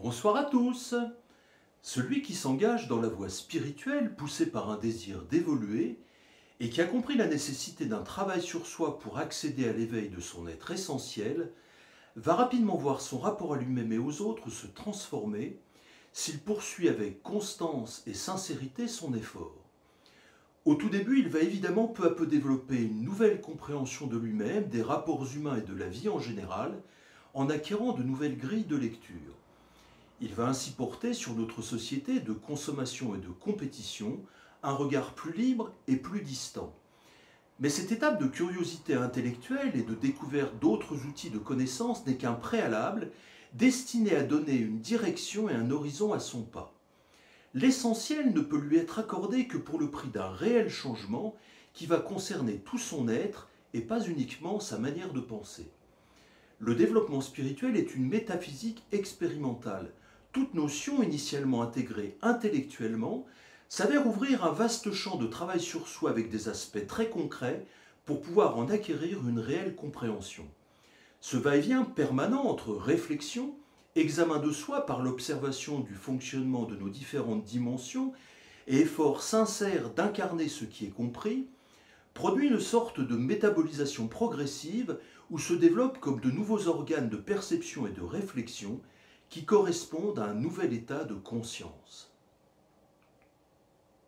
Bonsoir à tous. Celui qui s'engage dans la voie spirituelle, poussé par un désir d'évoluer, et qui a compris la nécessité d'un travail sur soi pour accéder à l'éveil de son être essentiel, va rapidement voir son rapport à lui-même et aux autres se transformer s'il poursuit avec constance et sincérité son effort. Au tout début, il va évidemment peu à peu développer une nouvelle compréhension de lui-même, des rapports humains et de la vie en général, en acquérant de nouvelles grilles de lecture. Il va ainsi porter sur notre société de consommation et de compétition un regard plus libre et plus distant. Mais cette étape de curiosité intellectuelle et de découverte d'autres outils de connaissance n'est qu'un préalable destiné à donner une direction et un horizon à son pas. L'essentiel ne peut lui être accordé que pour le prix d'un réel changement qui va concerner tout son être et pas uniquement sa manière de penser. Le développement spirituel est une métaphysique expérimentale. Toute notion initialement intégrée intellectuellement s'avère ouvrir un vaste champ de travail sur soi avec des aspects très concrets pour pouvoir en acquérir une réelle compréhension. Ce va-et-vient permanent entre réflexion, examen de soi par l'observation du fonctionnement de nos différentes dimensions et effort sincère d'incarner ce qui est compris, produit une sorte de métabolisation progressive où se développent comme de nouveaux organes de perception et de réflexion qui correspondent à un nouvel état de conscience.